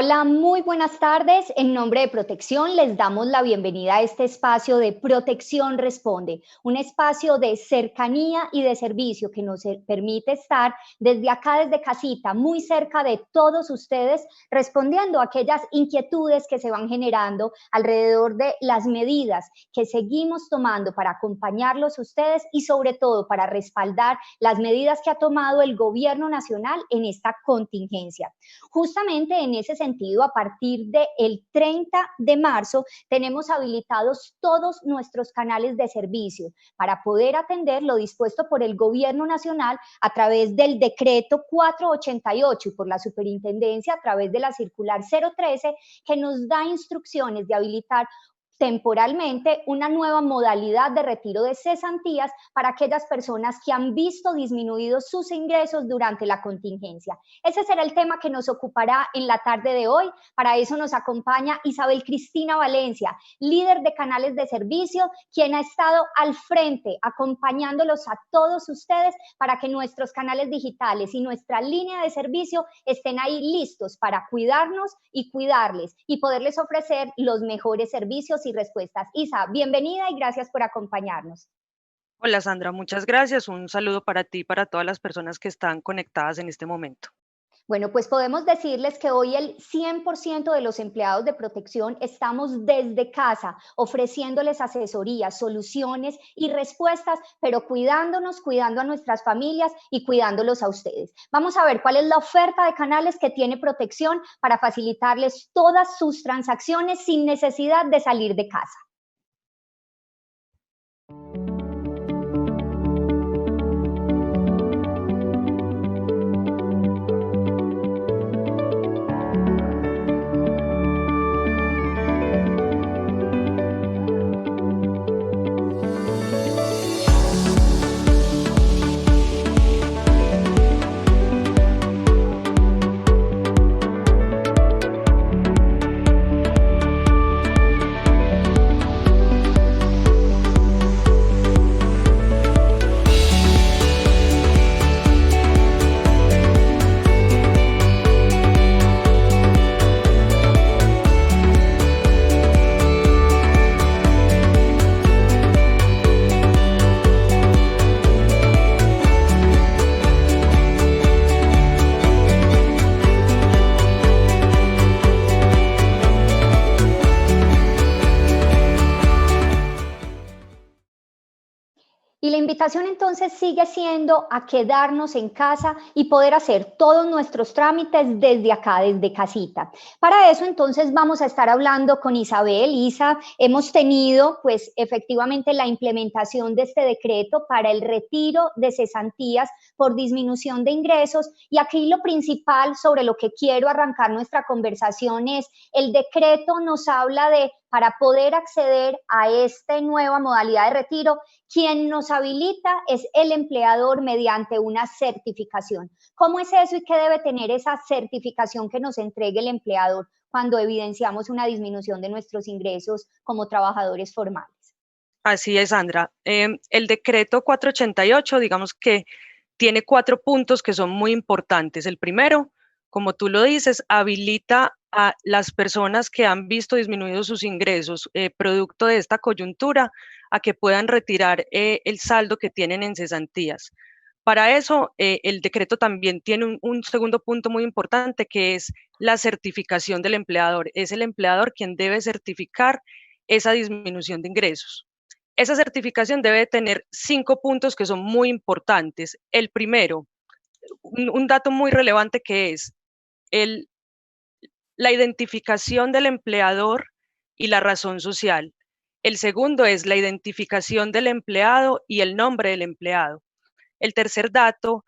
Hola, muy buenas tardes. En nombre de Protección les damos la bienvenida a este espacio de Protección Responde, un espacio de cercanía y de servicio que nos permite estar desde acá, desde casita, muy cerca de todos ustedes, respondiendo a aquellas inquietudes que se van generando alrededor de las medidas que seguimos tomando para acompañarlos a ustedes y sobre todo para respaldar las medidas que ha tomado el gobierno nacional en esta contingencia. Justamente en ese sentido, a partir del 30 de marzo, tenemos habilitados todos nuestros canales de servicio para poder atender lo dispuesto por el Gobierno Nacional a través del decreto 488 y por la Superintendencia a través de la circular 013, que nos da instrucciones de habilitar temporalmente una nueva modalidad de retiro de cesantías para aquellas personas que han visto disminuidos sus ingresos durante la contingencia. Ese será el tema que nos ocupará en la tarde de hoy. Para eso nos acompaña Isabel Cristina Valencia, líder de canales de servicio, quien ha estado al frente acompañándolos a todos ustedes para que nuestros canales digitales y nuestra línea de servicio estén ahí listos para cuidarnos y cuidarles y poderles ofrecer los mejores servicios y respuestas. Isa, bienvenida y gracias por acompañarnos. Hola Sandra, muchas gracias. Un saludo para ti y para todas las personas que están conectadas en este momento. Bueno, pues podemos decirles que hoy el 100% de los empleados de protección estamos desde casa ofreciéndoles asesorías, soluciones y respuestas, pero cuidándonos, cuidando a nuestras familias y cuidándolos a ustedes. Vamos a ver cuál es la oferta de canales que tiene protección para facilitarles todas sus transacciones sin necesidad de salir de casa. Y la invitación entonces sigue siendo a quedarnos en casa y poder hacer todos nuestros trámites desde acá, desde casita. Para eso entonces vamos a estar hablando con Isabel. Isa, hemos tenido pues efectivamente la implementación de este decreto para el retiro de cesantías por disminución de ingresos y aquí lo principal sobre lo que quiero arrancar nuestra conversación es el decreto nos habla de para poder acceder a esta nueva modalidad de retiro, quien nos habilita es el empleador mediante una certificación. ¿Cómo es eso y qué debe tener esa certificación que nos entregue el empleador cuando evidenciamos una disminución de nuestros ingresos como trabajadores formales? Así es, Sandra. El decreto 488, digamos que tiene 4 puntos que son muy importantes. El primero, como tú lo dices, habilita a las personas que han visto disminuidos sus ingresos producto de esta coyuntura a que puedan retirar el saldo que tienen en cesantías. Para eso, el decreto también tiene un segundo punto muy importante que es la certificación del empleador. Es el empleador quien debe certificar esa disminución de ingresos. Esa certificación debe tener 5 puntos que son muy importantes. El primero, un dato muy relevante que es la identificación del empleador y la razón social. El segundo es la identificación del empleado y el nombre del empleado. El tercer dato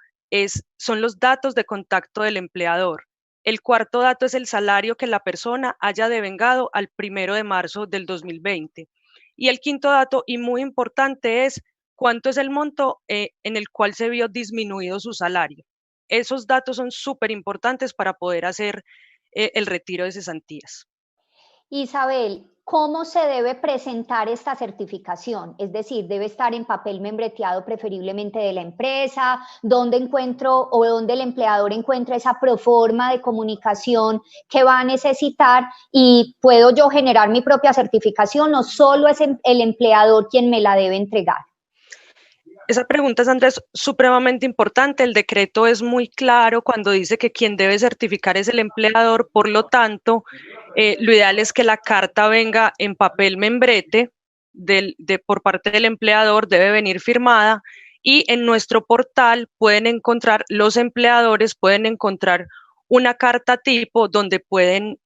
son los datos de contacto del empleador. El cuarto dato es el salario que la persona haya devengado al 1 de marzo del 2020. Y el quinto dato, y muy importante, es cuánto es el monto en el cual se vio disminuido su salario. Esos datos son súper importantes para poder hacer el retiro de cesantías. Isabel, ¿Cómo se debe presentar esta certificación? Es decir, debe estar en papel membreteado preferiblemente de la empresa, dónde encuentro o dónde el empleador encuentra esa proforma de comunicación que va a necesitar, y puedo yo generar mi propia certificación o solo es el empleador quien me la debe entregar. Esa pregunta, Sandra, es supremamente importante. El decreto es muy claro cuando dice que quien debe certificar es el empleador. Por lo tanto, lo ideal es que la carta venga en papel membrete por parte del empleador, debe venir firmada, y en nuestro portal pueden encontrar, los empleadores pueden encontrar una carta tipo donde pueden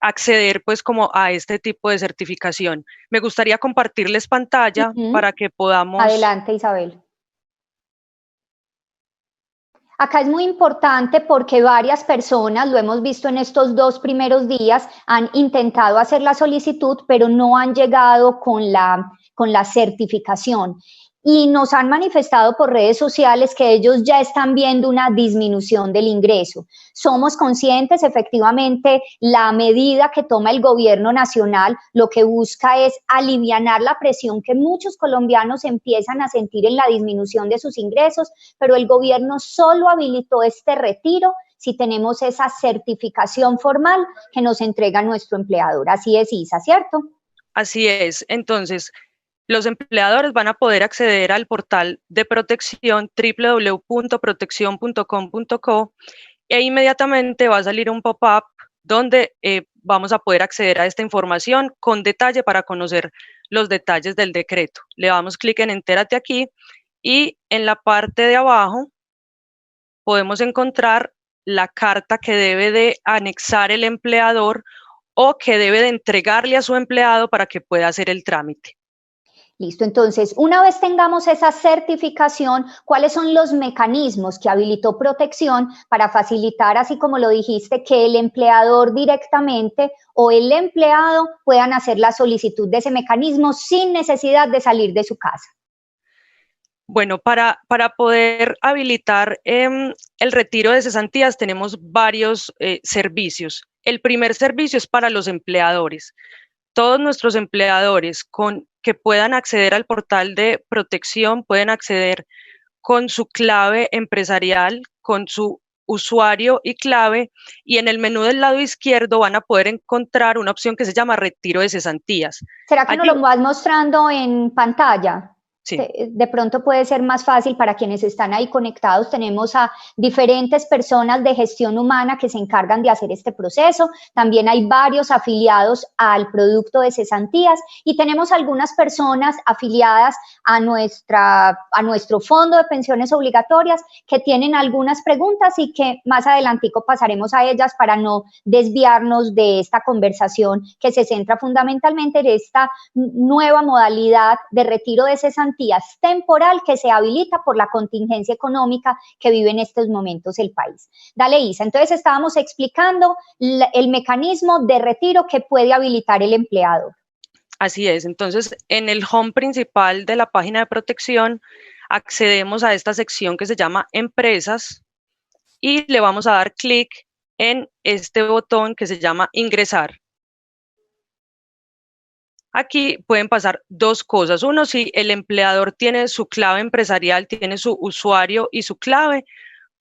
acceder pues como a este tipo de certificación. Me gustaría compartirles pantalla para que podamos... Adelante, Isabel. Acá es muy importante porque varias personas, lo hemos visto en estos 2 primeros días, han intentado hacer la solicitud, pero no han llegado con la certificación. Y nos han manifestado por redes sociales que ellos ya están viendo una disminución del ingreso. Somos conscientes, efectivamente, la medida que toma el gobierno nacional lo que busca es alivianar la presión que muchos colombianos empiezan a sentir en la disminución de sus ingresos, pero el gobierno solo habilitó este retiro si tenemos esa certificación formal que nos entrega nuestro empleador. Así es, Isa, ¿cierto? Así es. Entonces, los empleadores van a poder acceder al portal de protección www.proteccion.com.co e inmediatamente va a salir un pop-up donde vamos a poder acceder a esta información con detalle para conocer los detalles del decreto. Le damos clic en Entérate aquí y en la parte de abajo podemos encontrar la carta que debe de anexar el empleador o que debe de entregarle a su empleado para que pueda hacer el trámite. Listo, entonces, una vez tengamos esa certificación, ¿cuáles son los mecanismos que habilitó Protección para facilitar, así como lo dijiste, que el empleador directamente o el empleado puedan hacer la solicitud de ese mecanismo sin necesidad de salir de su casa? Bueno, para poder habilitar el retiro de cesantías tenemos varios servicios. El primer servicio es para los empleadores. Todos nuestros empleadores que puedan acceder al portal de Protección pueden acceder con su clave empresarial, con su usuario y clave, y en el menú del lado izquierdo van a poder encontrar una opción que se llama Retiro de cesantías. ¿Será que nos lo vas mostrando en pantalla? Sí. De pronto puede ser más fácil para quienes están ahí conectados. Tenemos a diferentes personas de gestión humana que se encargan de hacer este proceso. También hay varios afiliados al producto de cesantías y tenemos algunas personas afiliadas a nuestro fondo de pensiones obligatorias que tienen algunas preguntas y que más adelantico pasaremos a ellas para no desviarnos de esta conversación que se centra fundamentalmente en esta nueva modalidad de retiro de cesantías temporal que se habilita por la contingencia económica que vive en estos momentos el país. Dale, Isa. Entonces estábamos explicando el mecanismo de retiro que puede habilitar el empleador. Así es. Entonces, en el home principal de la página de Protección, accedemos a esta sección que se llama Empresas y le vamos a dar clic en este botón que se llama Ingresar. Aquí pueden pasar dos cosas. Uno, si el empleador tiene su clave empresarial, tiene su usuario y su clave,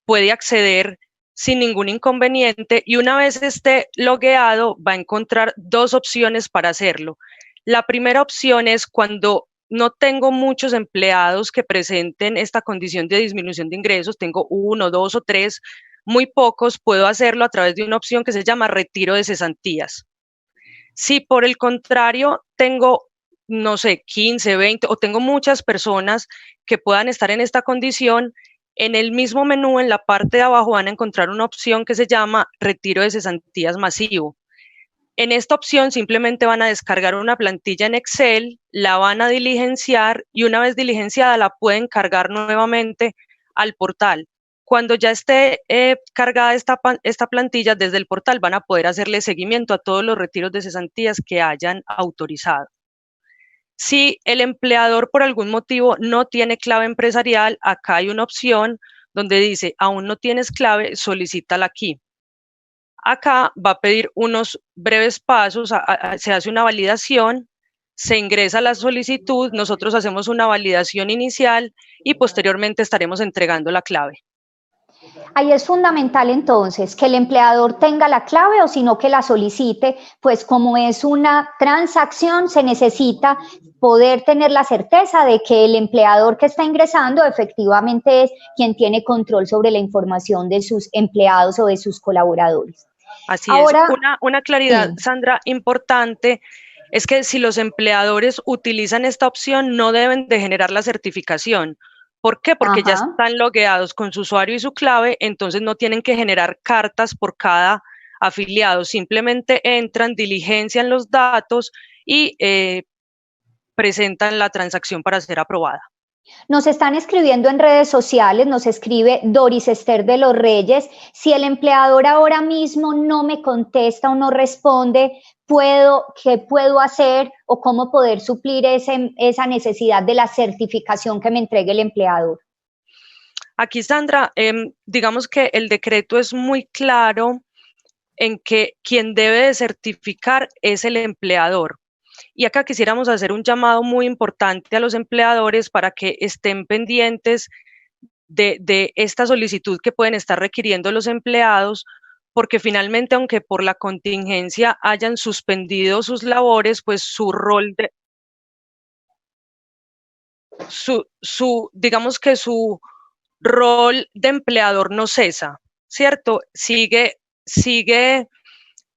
puede acceder sin ningún inconveniente, y una vez esté logueado va a encontrar dos opciones para hacerlo. La primera opción es cuando no tengo muchos empleados que presenten esta condición de disminución de ingresos, tengo 1, 2 o 3, muy pocos, puedo hacerlo a través de una opción que se llama retiro de cesantías. Si por el contrario tengo, no sé, 15, 20 o tengo muchas personas que puedan estar en esta condición, en el mismo menú, en la parte de abajo, van a encontrar una opción que se llama retiro de cesantías masivo. En esta opción simplemente van a descargar una plantilla en Excel, la van a diligenciar y una vez diligenciada la pueden cargar nuevamente al portal. Cuando ya esté cargada esta plantilla, desde el portal van a poder hacerle seguimiento a todos los retiros de cesantías que hayan autorizado. Si el empleador por algún motivo no tiene clave empresarial, acá hay una opción donde dice, aún no tienes clave, solicítala aquí. Acá va a pedir unos breves pasos, se hace una validación, se ingresa la solicitud, nosotros hacemos una validación inicial y posteriormente estaremos entregando la clave. Ahí es fundamental entonces que el empleador tenga la clave o sino que la solicite, pues como es una transacción se necesita poder tener la certeza de que el empleador que está ingresando efectivamente es quien tiene control sobre la información de sus empleados o de sus colaboradores. Así Ahora, es. Una claridad, sí. Sandra, importante es que si los empleadores utilizan esta opción, no deben de generar la certificación. ¿Por qué? Porque ya Ajá. están logueados con su usuario y su clave, entonces no tienen que generar cartas por cada afiliado, simplemente entran, diligencian los datos y presentan la transacción para ser aprobada. Nos están escribiendo en redes sociales, nos escribe Doris Esther de los Reyes, si el empleador ahora mismo no me contesta o no responde, ¿qué puedo hacer o cómo poder suplir esa necesidad de la certificación que me entregue el empleador? Aquí, Sandra, digamos que el decreto es muy claro en que quien debe de certificar es el empleador. Y acá quisiéramos hacer un llamado muy importante a los empleadores para que estén pendientes de esta solicitud que pueden estar requiriendo los empleados, porque finalmente, aunque por la contingencia hayan suspendido sus labores, pues su rol de, digamos que su rol de empleador no cesa, ¿cierto? Sigue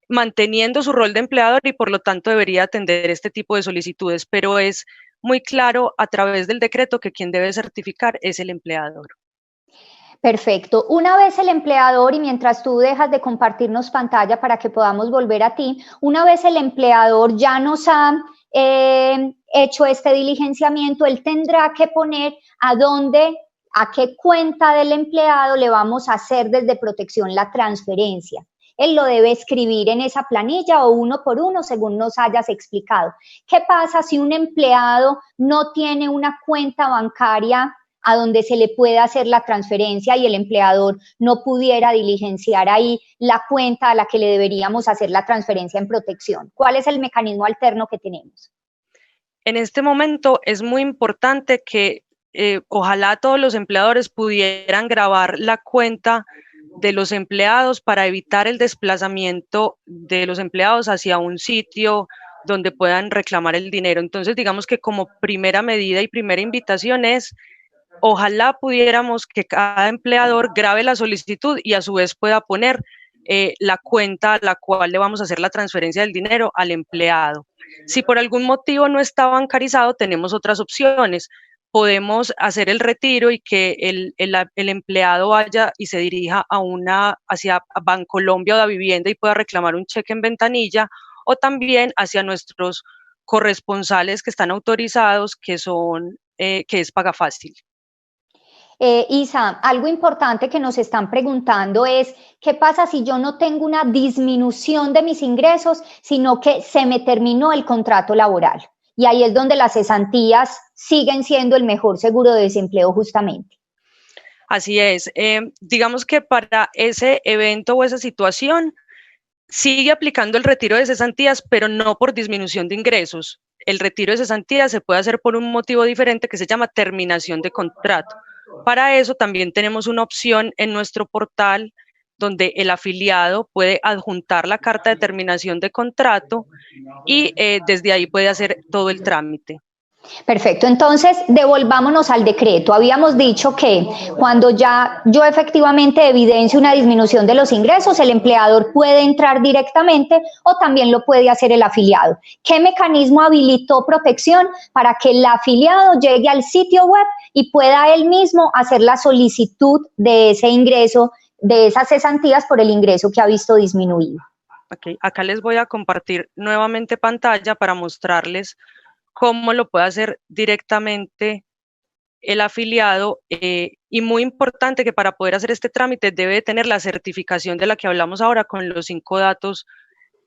manteniendo su rol de empleador y por lo tanto debería atender este tipo de solicitudes, pero es muy claro a través del decreto que quien debe certificar es el empleador. Perfecto. Una vez el empleador, y mientras tú dejas de compartirnos pantalla para que podamos volver a ti, una vez el empleador ya nos ha hecho este diligenciamiento, él tendrá que poner a qué cuenta del empleado le vamos a hacer desde protección la transferencia. Él lo debe escribir en esa planilla o uno por uno, según nos hayas explicado. ¿Qué pasa si un empleado no tiene una cuenta bancaria a donde se le pueda hacer la transferencia y el empleador no pudiera diligenciar ahí la cuenta a la que le deberíamos hacer la transferencia en protección? ¿Cuál es el mecanismo alterno que tenemos? En este momento es muy importante que ojalá todos los empleadores pudieran grabar la cuenta de los empleados para evitar el desplazamiento de los empleados hacia un sitio donde puedan reclamar el dinero. Entonces, digamos que como primera medida y primera invitación es, ojalá pudiéramos que cada empleador grabe la solicitud y a su vez pueda poner la cuenta a la cual le vamos a hacer la transferencia del dinero al empleado. Si por algún motivo no está bancarizado, tenemos otras opciones. Podemos hacer el retiro y que el empleado vaya y se dirija hacia Bancolombia o la vivienda y pueda reclamar un cheque en ventanilla, o también hacia nuestros corresponsales que están autorizados, que es Pagafácil. Isa, algo importante que nos están preguntando es, ¿qué pasa si yo no tengo una disminución de mis ingresos, sino que se me terminó el contrato laboral? Y ahí es donde las cesantías siguen siendo el mejor seguro de desempleo justamente. Así es. Digamos que para ese evento o esa situación sigue aplicando el retiro de cesantías, pero no por disminución de ingresos. El retiro de cesantías se puede hacer por un motivo diferente que se llama terminación de contrato. Para eso también tenemos una opción en nuestro portal donde el afiliado puede adjuntar la carta de terminación de contrato y desde ahí puede hacer todo el trámite. Perfecto, entonces devolvámonos al decreto. Habíamos dicho que cuando ya yo efectivamente evidencio una disminución de los ingresos, el empleador puede entrar directamente o también lo puede hacer el afiliado. ¿Qué mecanismo habilitó protección para que el afiliado llegue al sitio web y pueda él mismo hacer la solicitud de ese ingreso, de esas cesantías por el ingreso que ha visto disminuido? Okay. Acá les voy a compartir nuevamente pantalla para mostrarles cómo lo puede hacer directamente el afiliado, y muy importante que para poder hacer este trámite debe tener la certificación de la que hablamos ahora con los 5 datos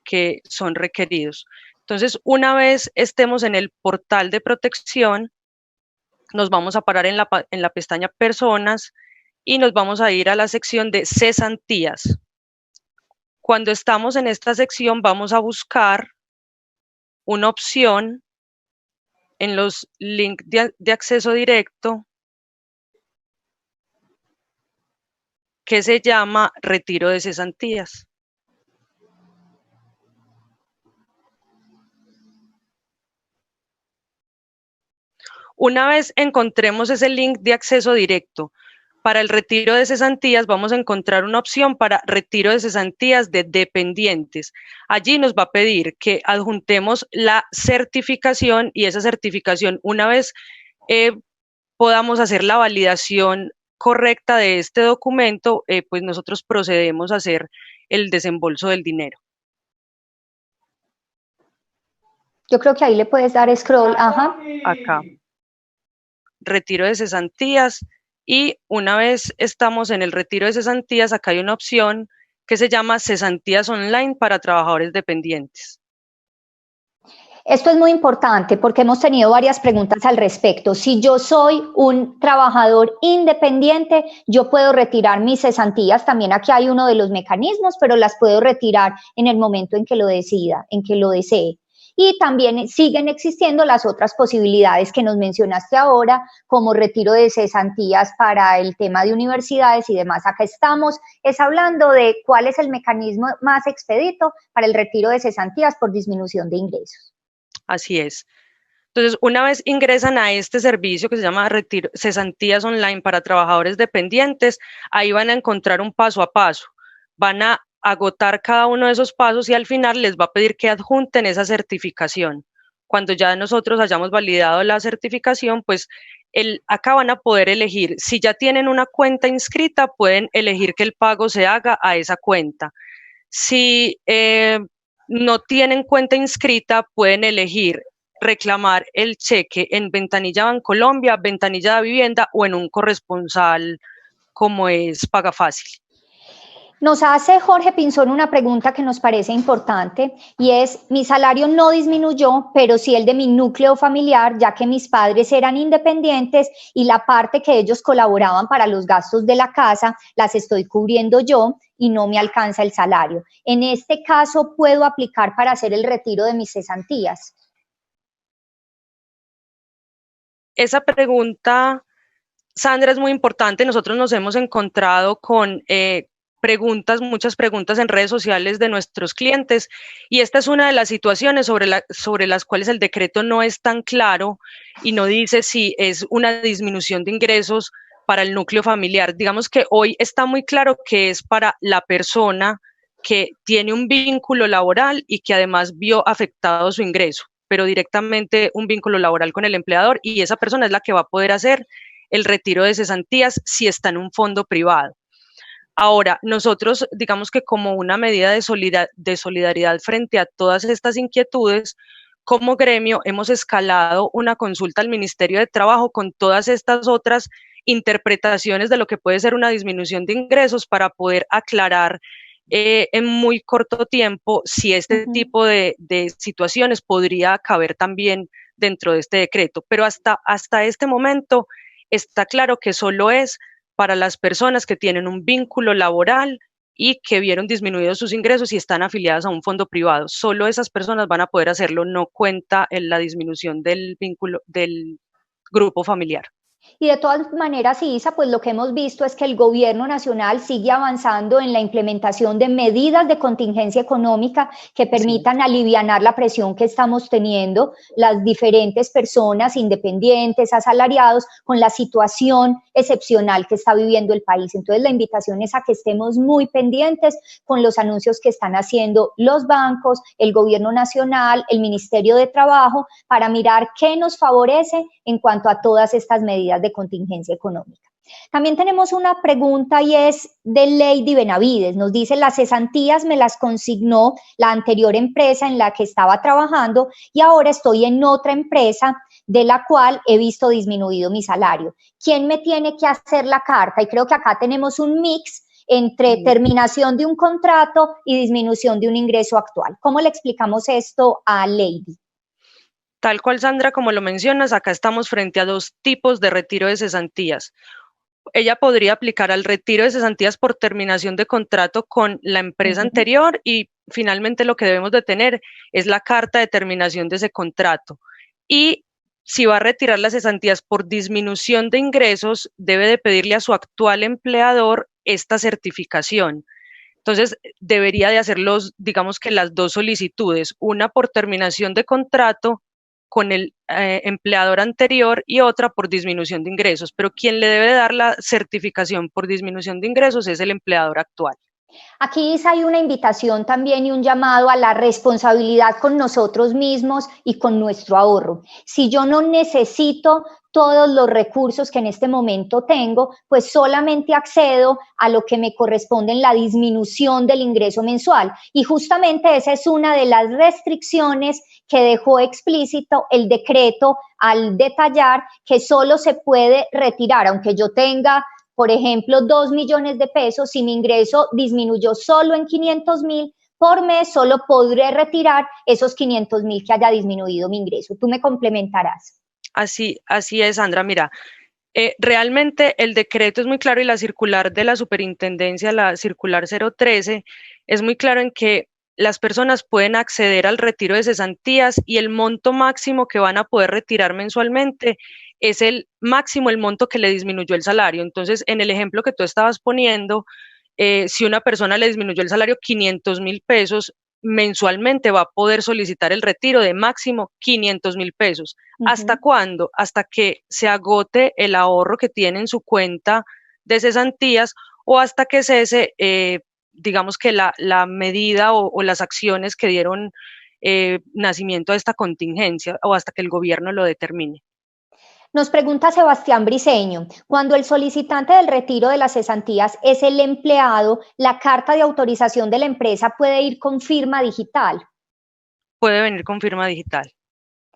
que son requeridos. Entonces, una vez estemos en el portal de protección, nos vamos a parar en la pestaña Personas y nos vamos a ir a la sección de cesantías. Cuando estamos en esta sección vamos a buscar una opción en los links de acceso directo que se llama retiro de cesantías. Una vez encontremos ese link de acceso directo para el retiro de cesantías, vamos a encontrar una opción para retiro de cesantías de dependientes. Allí nos va a pedir que adjuntemos la certificación y esa certificación, una vez podamos hacer la validación correcta de este documento, pues nosotros procedemos a hacer el desembolso del dinero. Yo creo que ahí le puedes dar scroll, ajá. Acá. Retiro de cesantías, y una vez estamos en el retiro de cesantías, acá hay una opción que se llama cesantías online para trabajadores dependientes. Esto es muy importante porque hemos tenido varias preguntas al respecto. Si yo soy un trabajador independiente, yo puedo retirar mis cesantías. También aquí hay uno de los mecanismos, pero las puedo retirar en el momento en que lo decida, en que lo desee. Y también siguen existiendo las otras posibilidades que nos mencionaste ahora, como retiro de cesantías para el tema de universidades y demás. Acá estamos hablando de cuál es el mecanismo más expedito para el retiro de cesantías por disminución de ingresos. Así es. Entonces, una vez ingresan a este servicio que se llama cesantías online para trabajadores dependientes, ahí van a encontrar un paso a paso. Van a agotar cada uno de esos pasos y al final les va a pedir que adjunten esa certificación. Cuando ya nosotros hayamos validado la certificación, pues acá van a poder elegir. Si ya tienen una cuenta inscrita, pueden elegir que el pago se haga a esa cuenta. Si no tienen cuenta inscrita, pueden elegir reclamar el cheque en Ventanilla Bancolombia, Ventanilla de Vivienda o en un corresponsal como es Pagafácil. Nos hace Jorge Pinzón una pregunta que nos parece importante y es: mi salario no disminuyó, pero sí el de mi núcleo familiar, ya que mis padres eran independientes y la parte que ellos colaboraban para los gastos de la casa las estoy cubriendo yo y no me alcanza el salario. En este caso, ¿puedo aplicar para hacer el retiro de mis cesantías? Esa pregunta, Sandra, es muy importante. Nosotros nos hemos encontrado con muchas preguntas en redes sociales de nuestros clientes, y esta es una de las situaciones sobre las cuales el decreto no es tan claro y no dice si es una disminución de ingresos para el núcleo familiar. Digamos que hoy está muy claro que es para la persona que tiene un vínculo laboral y que además vio afectado su ingreso, pero directamente un vínculo laboral con el empleador, y esa persona es la que va a poder hacer el retiro de cesantías si está en un fondo privado. Ahora, nosotros, digamos que como una medida de solidaridad frente a todas estas inquietudes, como gremio hemos escalado una consulta al Ministerio de Trabajo con todas estas otras interpretaciones de lo que puede ser una disminución de ingresos para poder aclarar en muy corto tiempo si este tipo de situaciones podría caber también dentro de este decreto. Pero hasta este momento está claro que solo es para las personas que tienen un vínculo laboral y que vieron disminuidos sus ingresos y están afiliadas a un fondo privado. Solo esas personas van a poder hacerlo, no cuenta en la disminución del vínculo del grupo familiar. Y de todas maneras, Isa, pues lo que hemos visto es que el gobierno nacional sigue avanzando en la implementación de medidas de contingencia económica que permitan alivianar la presión que estamos teniendo las diferentes personas independientes, asalariados, con la situación excepcional que está viviendo el país. Entonces, la invitación es a que estemos muy pendientes con los anuncios que están haciendo los bancos, el gobierno nacional, el Ministerio de Trabajo, para mirar qué nos favorece en cuanto a todas estas medidas de contingencia económica. También tenemos una pregunta y es de Lady Benavides. Nos dice: las cesantías me las consignó la anterior empresa en la que estaba trabajando y ahora estoy en otra empresa de la cual he visto disminuido mi salario. ¿Quién me tiene que hacer la carta? Y creo que acá tenemos un mix entre terminación de un contrato y disminución de un ingreso actual. ¿Cómo le explicamos esto a Lady? Tal cual, Sandra, como lo mencionas, acá estamos frente a dos tipos de retiro de cesantías. ella podría aplicar al retiro de cesantías por terminación de contrato con la empresa anterior y finalmente lo que debemos de tener es la carta de terminación de ese contrato. Y si va a retirar las cesantías por disminución de ingresos, debe de pedirle a su actual empleador esta certificación. Entonces, debería de hacer digamos que las dos solicitudes, una por terminación de contrato con el empleador anterior y otra por disminución de ingresos, pero quien le debe dar la certificación por disminución de ingresos es el empleador actual. Aquí hay una invitación también y un llamado a la responsabilidad con nosotros mismos y con nuestro ahorro. Si yo no necesito todos los recursos que en este momento tengo, pues solamente accedo a lo que me corresponde en la disminución del ingreso mensual. Y justamente esa es una de las restricciones que dejó explícito el decreto al detallar que solo se puede retirar, aunque yo tenga, por ejemplo, 2 millones de pesos, si mi ingreso disminuyó solo en 500,000 por mes, solo podré retirar esos 500,000 que haya disminuido mi ingreso. Tú me complementarás. Así es, Sandra. Mira, realmente el decreto es muy claro y la circular de la superintendencia, la circular 013, es muy claro en que las personas pueden acceder al retiro de cesantías y el monto máximo que van a poder retirar mensualmente es el máximo, el monto que le disminuyó el salario. Entonces, en el ejemplo que tú estabas poniendo, si una persona le disminuyó el salario 500,000 pesos, mensualmente va a poder solicitar el retiro de máximo 500,000 pesos. ¿Hasta cuándo? Hasta que se agote el ahorro que tiene en su cuenta de cesantías o hasta que cese, digamos que la medida o las acciones que dieron nacimiento a esta contingencia o hasta que el gobierno lo determine. Nos pregunta Sebastián Briceño, cuando el solicitante del retiro de las cesantías es el empleado, ¿la carta de autorización de la empresa puede ir con firma digital? Puede venir con firma digital.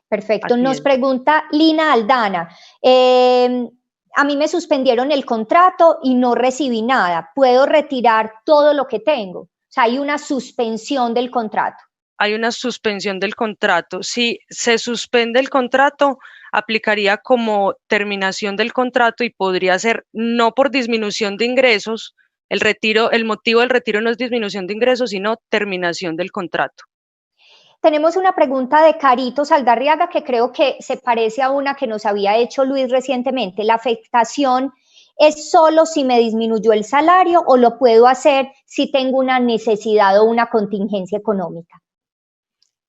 Perfecto. Nos pregunta Lina Aldana, a mí me suspendieron el contrato y no recibí nada. ¿Puedo retirar todo lo que tengo? O sea, hay una suspensión del contrato. Hay una suspensión del contrato. Si se suspende el contrato, aplicaría como terminación del contrato y podría ser no por disminución de ingresos. El motivo del retiro no es disminución de ingresos, sino terminación del contrato. Tenemos una pregunta de Carito Saldarriaga que creo que se parece a una que nos había hecho Luis recientemente. ¿La afectación es solo si me disminuyó el salario o lo puedo hacer si tengo una necesidad o una contingencia económica?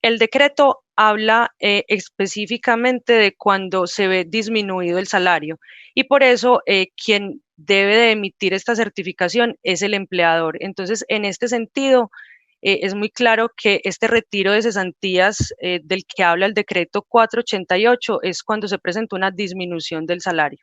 El decreto habla específicamente de cuando se ve disminuido el salario y por eso quien debe de emitir esta certificación es el empleador. Entonces, en este sentido, es muy claro que este retiro de cesantías del que habla el decreto 488 es cuando se presenta una disminución del salario.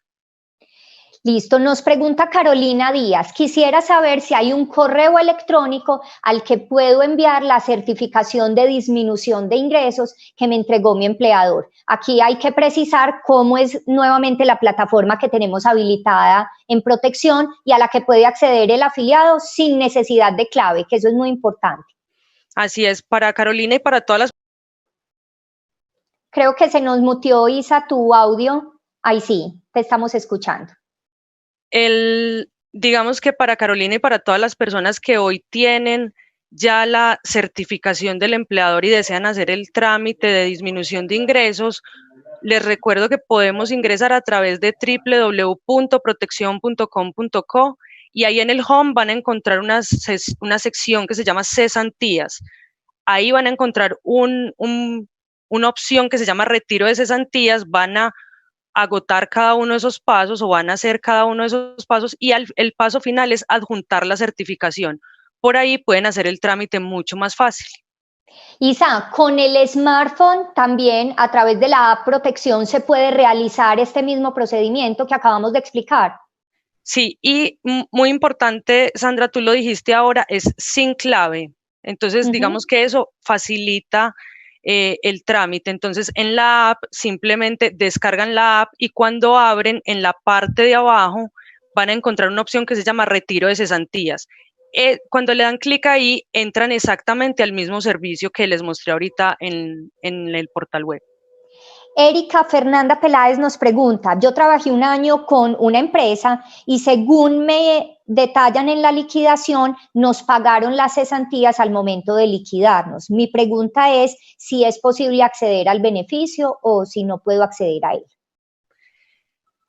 Listo, nos pregunta Carolina Díaz, quisiera saber si hay un correo electrónico al que puedo enviar la certificación de disminución de ingresos que me entregó mi empleador. Aquí hay que precisar cómo es nuevamente la plataforma que tenemos habilitada en protección y a la que puede acceder el afiliado sin necesidad de clave, que eso es muy importante. Así es, para Carolina y para todas las... Creo que se nos muteó, Isa, tu audio. Ahí sí, te estamos escuchando. Digamos que para Carolina y para todas las personas que hoy tienen ya la certificación del empleador y desean hacer el trámite de disminución de ingresos, les recuerdo que podemos ingresar a través de www.proteccion.com.co y ahí en el home van a encontrar una sección que se llama cesantías. Ahí van a encontrar una opción que se llama retiro de cesantías, van a agotar cada uno de esos pasos o van a hacer cada uno de esos pasos y el paso final es adjuntar la certificación. Por ahí pueden hacer el trámite mucho más fácil. Isa, con el smartphone también a través de la app Protección se puede realizar este mismo procedimiento que acabamos de explicar. Sí, y muy importante, Sandra, tú lo dijiste ahora, es sin clave. Entonces, digamos que eso facilita el trámite. Entonces, en la app simplemente descargan la app y cuando abren en la parte de abajo van a encontrar una opción que se llama retiro de cesantías. Cuando le dan clic ahí, entran exactamente al mismo servicio que les mostré ahorita en el portal web. Erika Fernanda Peláez nos pregunta, yo trabajé un año con una empresa y según me detallan en la liquidación, nos pagaron las cesantías al momento de liquidarnos. Mi pregunta es si es posible acceder al beneficio o si no puedo acceder a él.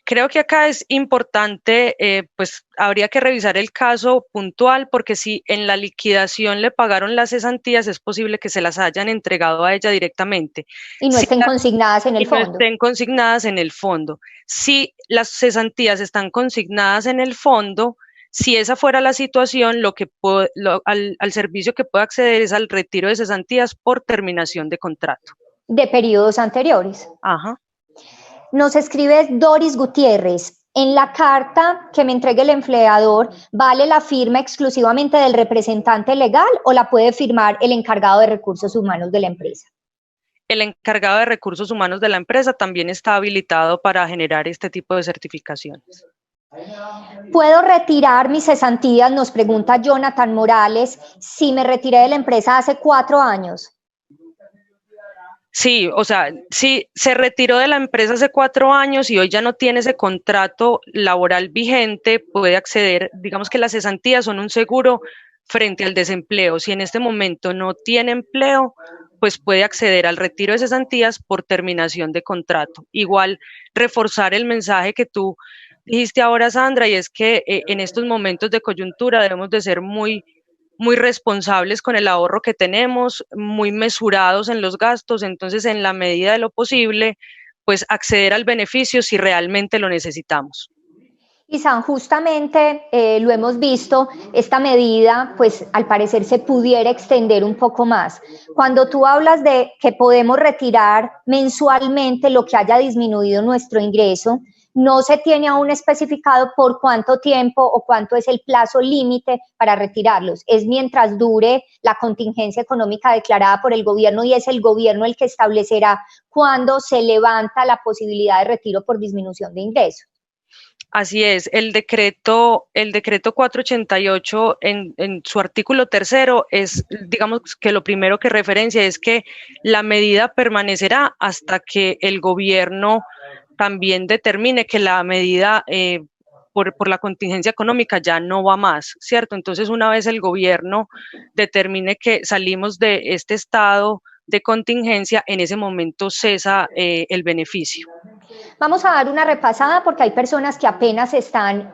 Creo que acá es importante, pues habría que revisar el caso puntual, porque si en la liquidación le pagaron las cesantías, es posible que se las hayan entregado a ella directamente. Y no Si estén consignadas en el no fondo. estén consignadas en el fondo. Si las cesantías están consignadas en el fondo, si esa fuera la situación, al servicio que puede acceder es al retiro de cesantías por terminación de contrato. De periodos anteriores. Ajá. Nos escribe Doris Gutiérrez. En la carta que me entregue el empleador, ¿vale la firma exclusivamente del representante legal o la puede firmar el encargado de recursos humanos de la empresa? El encargado de recursos humanos de la empresa también está habilitado para generar este tipo de certificaciones. ¿Puedo retirar mis cesantías? Nos pregunta Jonathan Morales, si me retiré de la empresa hace 4 años. Sí, o sea, si se retiró de la empresa hace 4 años y hoy ya no tiene ese contrato laboral vigente, puede acceder, digamos que las cesantías son un seguro frente al desempleo. Si en este momento no tiene empleo, pues puede acceder al retiro de cesantías por terminación de contrato. Igual, reforzar el mensaje que tú dijiste ahora, Sandra, y es que en estos momentos de coyuntura debemos de ser muy responsables con el ahorro que tenemos, muy mesurados en los gastos, entonces en la medida de lo posible, pues acceder al beneficio si realmente lo necesitamos. Y San, justamente lo hemos visto, esta medida, pues al parecer se pudiera extender un poco más. Cuando tú hablas de que podemos retirar mensualmente lo que haya disminuido nuestro ingreso, no se tiene aún especificado por cuánto tiempo o cuánto es el plazo límite para retirarlos. Es mientras dure la contingencia económica declarada por el gobierno y es el gobierno el que establecerá cuándo se levanta la posibilidad de retiro por disminución de ingresos. Así es, el decreto 488 en su artículo tercero es, digamos que lo primero que referencia es que la medida permanecerá hasta que el gobierno también determine que la medida por la contingencia económica ya no va más, ¿cierto? Entonces, una vez el gobierno determine que salimos de este estado de contingencia, en ese momento cesa el beneficio. Vamos a dar una repasada porque hay personas que apenas se están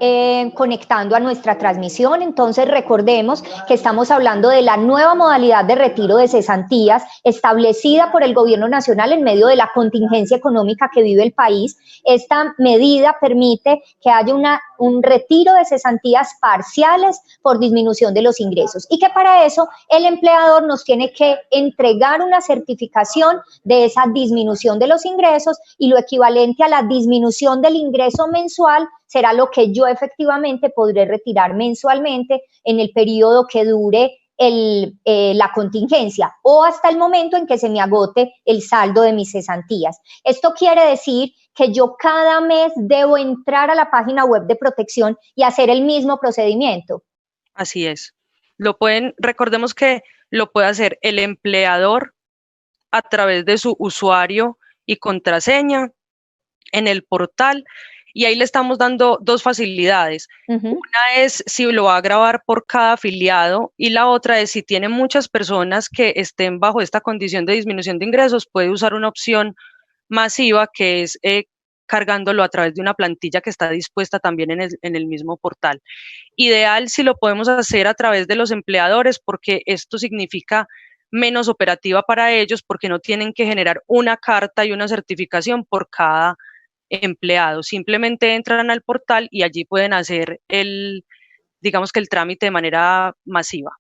conectando a nuestra transmisión, entonces recordemos que estamos hablando de la nueva modalidad de retiro de cesantías establecida por el gobierno nacional en medio de la contingencia económica que vive el país. Esta medida permite que haya un retiro de cesantías parciales por disminución de los ingresos y que para eso el empleador nos tiene que entregar una certificación de esa disminución de los ingresos y lo equivalente a la disminución del ingreso mensual será lo que yo efectivamente podré retirar mensualmente en el periodo que dure la contingencia o hasta el momento en que se me agote el saldo de mis cesantías. Esto quiere decir que yo cada mes debo entrar a la página web de protección y hacer el mismo procedimiento. Así es. Recordemos que lo puede hacer el empleador a través de su usuario y contraseña en el portal y ahí le estamos dando 2 facilidades. Una es si lo va a grabar por cada afiliado y la otra es si tiene muchas personas que estén bajo esta condición de disminución de ingresos, puede usar una opción masiva que es cargándolo a través de una plantilla que está dispuesta también en el mismo portal. Ideal si lo podemos hacer a través de los empleadores porque esto significa menos operativa para ellos porque no tienen que generar una carta y una certificación por cada empleado. Simplemente entran al portal y allí pueden hacer digamos que el trámite de manera masiva.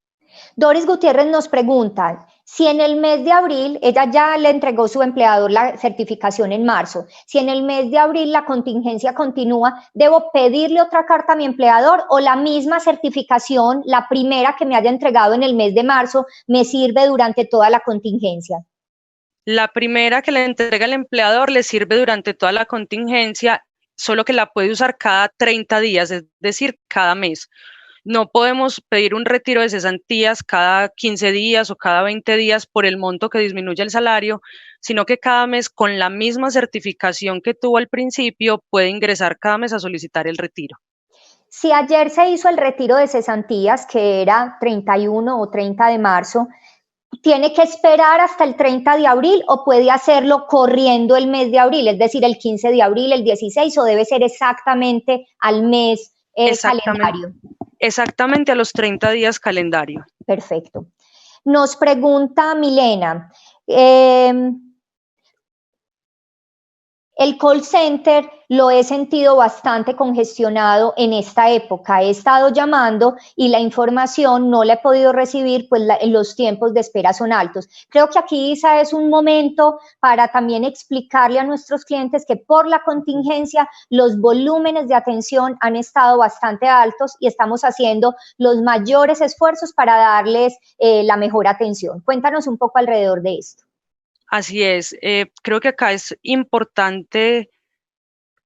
Doris Gutiérrez nos pregunta, si en el mes de abril, ella ya le entregó su empleador la certificación en marzo, si en el mes de abril la contingencia continúa, ¿debo pedirle otra carta a mi empleador o la misma certificación, la primera que me haya entregado en el mes de marzo, me sirve durante toda la contingencia? La primera que le entrega el empleador le sirve durante toda la contingencia, solo que la puede usar cada 30 días, es decir, cada mes. No podemos pedir un retiro de cesantías cada 15 días o cada 20 días por el monto que disminuye el salario, sino que cada mes con la misma certificación que tuvo al principio puede ingresar cada mes a solicitar el retiro. Si ayer se hizo el retiro de cesantías, que era 31 o 30 de marzo, ¿tiene que esperar hasta el 30 de abril o puede hacerlo corriendo el mes de abril, es decir, el 15 de abril, el 16, o debe ser exactamente al mes calendario? Exactamente a los 30 días calendario. Perfecto. Nos pregunta Milena, el call center lo he sentido bastante congestionado en esta época. He estado llamando y la información no la he podido recibir, pues los tiempos de espera son altos. Creo que aquí, Isa, es un momento para también explicarle a nuestros clientes que por la contingencia los volúmenes de atención han estado bastante altos y estamos haciendo los mayores esfuerzos para darles la mejor atención. Cuéntanos un poco alrededor de esto. Así es, creo que acá es importante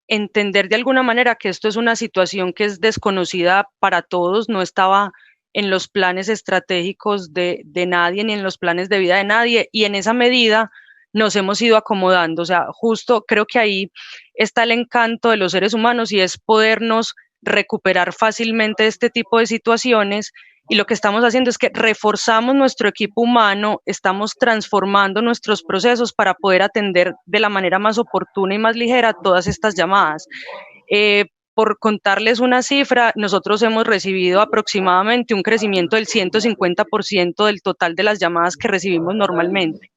entender de alguna manera que esto es una situación que es desconocida para todos, no estaba en los planes estratégicos de nadie ni en los planes de vida de nadie, y en esa medida nos hemos ido acomodando. O sea, justo creo que ahí está el encanto de los seres humanos, y es podernos recuperar fácilmente de este tipo de situaciones. Y lo que estamos haciendo es que reforzamos nuestro equipo humano, estamos transformando nuestros procesos para poder atender de la manera más oportuna y más ligera todas estas llamadas. Por contarles una cifra, nosotros hemos recibido aproximadamente un crecimiento del 150% del total de las llamadas que recibimos normalmente.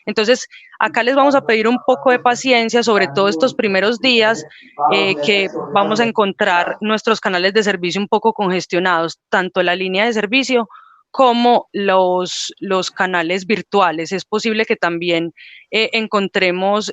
Entonces, acá les vamos a pedir un poco de paciencia, sobre todo estos primeros días, que vamos a encontrar nuestros canales de servicio un poco congestionados, tanto la línea de servicio como los canales virtuales. Es posible que también encontremos,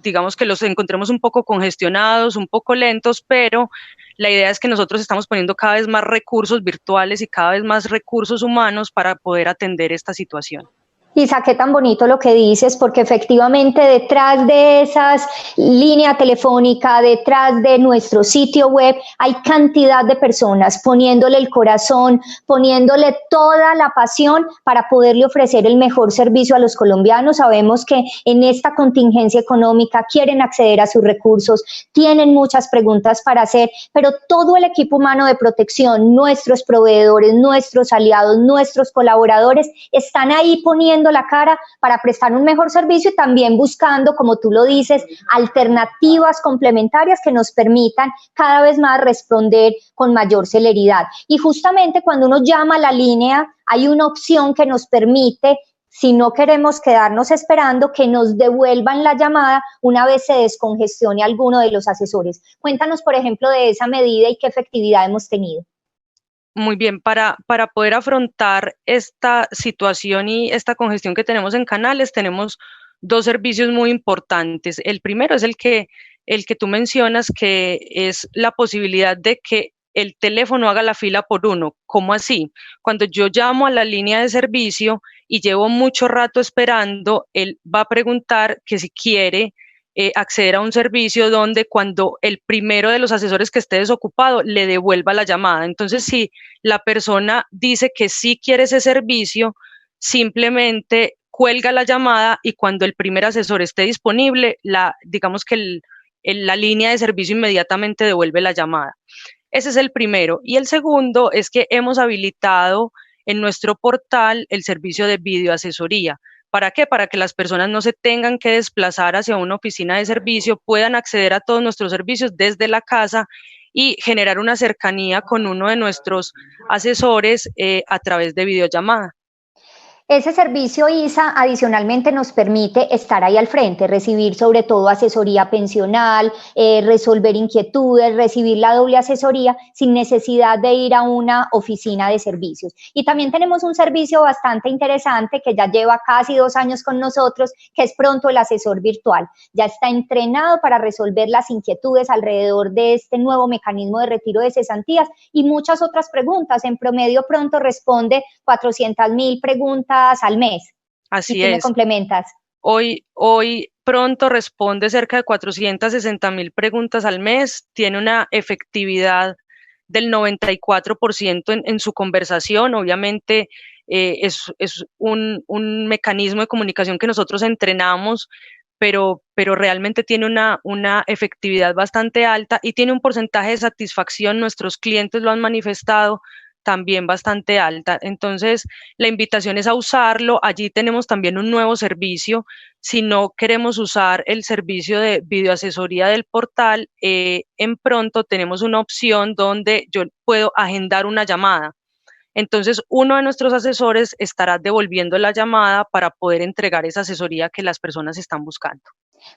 digamos que los encontremos un poco congestionados, un poco lentos, pero la idea es que nosotros estamos poniendo cada vez más recursos virtuales y cada vez más recursos humanos para poder atender esta situación. Isa, qué tan bonito lo que dices, porque efectivamente detrás de esas línea telefónica, detrás de nuestro sitio web, hay cantidad de personas poniéndole el corazón, poniéndole toda la pasión para poderle ofrecer el mejor servicio a los colombianos. Sabemos que en esta contingencia económica quieren acceder a sus recursos, tienen muchas preguntas para hacer, pero todo el equipo humano de protección, nuestros proveedores, nuestros aliados, nuestros colaboradores, están ahí poniendo la cara para prestar un mejor servicio y también buscando, como tú lo dices, alternativas complementarias que nos permitan cada vez más responder con mayor celeridad. Y justamente cuando uno llama a la línea, hay una opción que nos permite, si no queremos quedarnos esperando, que nos devuelvan la llamada una vez se descongestione alguno de los asesores. Cuéntanos, por ejemplo, de esa medida y qué efectividad hemos tenido. Muy bien, para poder afrontar esta situación y esta congestión que tenemos en canales, tenemos dos servicios muy importantes. El primero es el que tú mencionas, que es la posibilidad de que el teléfono haga la fila por uno. ¿Cómo así? Cuando yo llamo a la línea de servicio y llevo mucho rato esperando, él va a preguntar que si quiere acceder a un servicio donde cuando el primero de los asesores que esté desocupado le devuelva la llamada. Entonces, si la persona dice que sí quiere ese servicio, simplemente cuelga la llamada y cuando el primer asesor esté disponible, digamos que la línea de servicio inmediatamente devuelve la llamada. Ese es el primero. Y el segundo es que hemos habilitado en nuestro portal el servicio de videoasesoría. ¿Para qué? Para que las personas no se tengan que desplazar hacia una oficina de servicio, puedan acceder a todos nuestros servicios desde la casa y generar una cercanía con uno de nuestros asesores a través de videollamada. Ese servicio, Isa, adicionalmente nos permite estar ahí al frente, recibir sobre todo asesoría pensional, resolver inquietudes, recibir la doble asesoría sin necesidad de ir a una oficina de servicios. Y también tenemos un servicio bastante interesante que ya lleva casi 2 años con nosotros, que es Pronto el Asesor Virtual. Ya está entrenado para resolver las inquietudes alrededor de este nuevo mecanismo de retiro de cesantías y muchas otras preguntas. En promedio, Pronto responde 400.000 preguntas al mes. Así ¿Y tú es. me complementas? Hoy Pronto responde cerca de 460.000 preguntas al mes, tiene una efectividad del 94% en su conversación. Obviamente es un mecanismo de comunicación que nosotros entrenamos, pero realmente tiene una efectividad bastante alta y tiene un porcentaje de satisfacción, nuestros clientes lo han manifestado, también bastante alta. Entonces, la invitación es a usarlo. Allí tenemos también un nuevo servicio. Si no queremos usar el servicio de videoasesoría del portal, en pronto tenemos una opción donde yo puedo agendar una llamada. Entonces, uno de nuestros asesores estará devolviendo la llamada para poder entregar esa asesoría que las personas están buscando.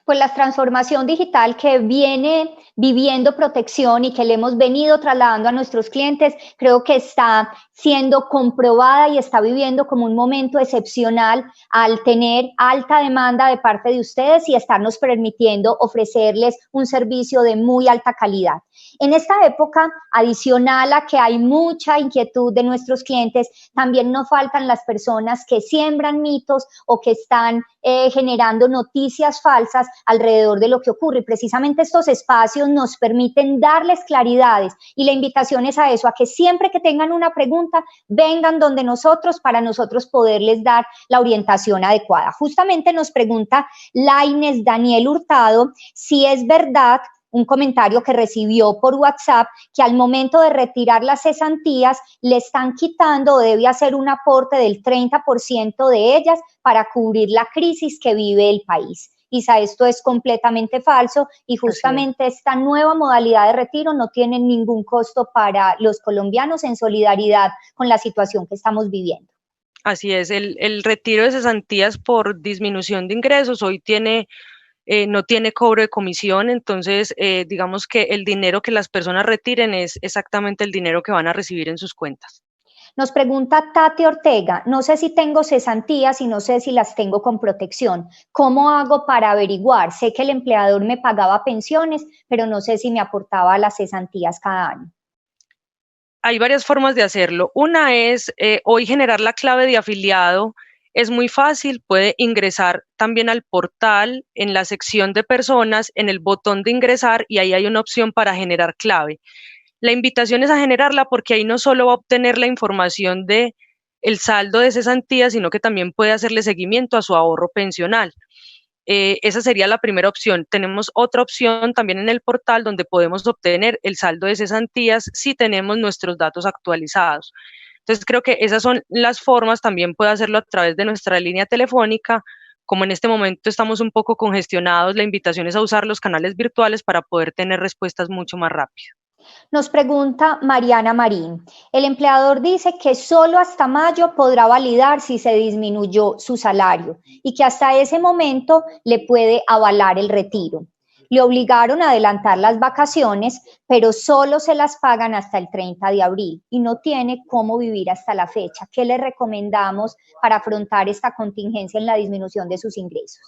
Pues la transformación digital que viene viviendo Protección y que le hemos venido trasladando a nuestros clientes, creo que está siendo comprobada y está viviendo como un momento excepcional al tener alta demanda de parte de ustedes y estarnos permitiendo ofrecerles un servicio de muy alta calidad. En esta época, adicional a que hay mucha inquietud de nuestros clientes, también no faltan las personas que siembran mitos o que están generando noticias falsas alrededor de lo que ocurre. Y precisamente estos espacios nos permiten darles claridades y la invitación es a eso, a que siempre que tengan una pregunta, vengan donde nosotros para nosotros poderles dar la orientación adecuada. Justamente nos pregunta Laines Daniel Hurtado si es verdad un comentario que recibió por WhatsApp, que al momento de retirar las cesantías le están quitando o debe hacer un aporte del 30% de ellas para cubrir la crisis que vive el país. Isa, esto es completamente falso y justamente esta nueva modalidad de retiro no tiene ningún costo para los colombianos en solidaridad con la situación que estamos viviendo. Así es, el retiro de cesantías por disminución de ingresos hoy no tiene cobro de comisión, entonces digamos que el dinero que las personas retiren es exactamente el dinero que van a recibir en sus cuentas. Nos pregunta Tati Ortega, no sé si tengo cesantías y no sé si las tengo con protección. ¿Cómo hago para averiguar? Sé que el empleador me pagaba pensiones, pero no sé si me aportaba las cesantías cada año. Hay varias formas de hacerlo. Una es hoy generar la clave de afiliado. Es muy fácil, puede ingresar también al portal en la sección de personas, en el botón de ingresar y ahí hay una opción para generar clave. La invitación es a generarla porque ahí no solo va a obtener la información de el saldo de cesantía, sino que también puede hacerle seguimiento a su ahorro pensional. Esa sería la primera opción. Tenemos otra opción también en el portal donde podemos obtener el saldo de cesantías si tenemos nuestros datos actualizados. Entonces creo que esas son las formas, también puede hacerlo a través de nuestra línea telefónica. Como en este momento estamos un poco congestionados, la invitación es a usar los canales virtuales para poder tener respuestas mucho más rápido. Nos pregunta Mariana Marín, el empleador dice que solo hasta mayo podrá validar si se disminuyó su salario y que hasta ese momento le puede avalar el retiro. Le obligaron a adelantar las vacaciones, pero solo se las pagan hasta el 30 de abril y no tiene cómo vivir hasta la fecha. ¿Qué le recomendamos para afrontar esta contingencia en la disminución de sus ingresos?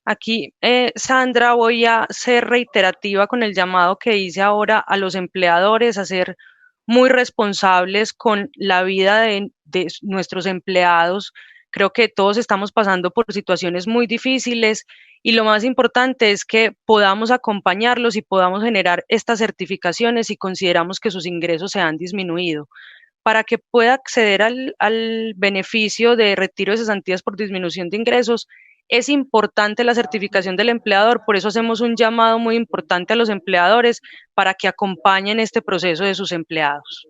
Aquí, Sandra, voy a ser reiterativa con el llamado que hice ahora a los empleadores a ser muy responsables con la vida de nuestros empleados. Creo que todos estamos pasando por situaciones muy difíciles y lo más importante es que podamos acompañarlos y podamos generar estas certificaciones si consideramos que sus ingresos se han disminuido. Para que pueda acceder al beneficio de retiro de cesantías por disminución de ingresos, es importante la certificación del empleador, por eso hacemos un llamado muy importante a los empleadores para que acompañen este proceso de sus empleados.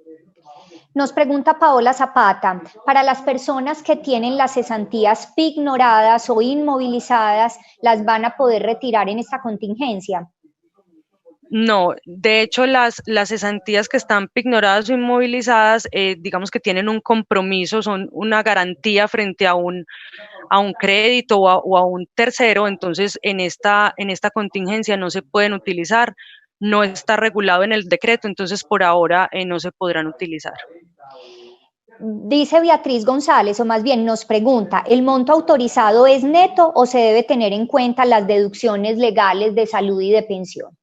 Nos pregunta Paola Zapata, para las personas que tienen las cesantías pignoradas o inmovilizadas, ¿las van a poder retirar en esta contingencia? No, de hecho las cesantías que están pignoradas o inmovilizadas, digamos que tienen un compromiso, son una garantía frente a un crédito o a un tercero, entonces en esta contingencia no se pueden utilizar, no está regulado en el decreto, entonces por ahora no se podrán utilizar. Dice Beatriz González, o más bien nos pregunta, ¿el monto autorizado es neto o se debe tener en cuenta las deducciones legales de salud y de pensión?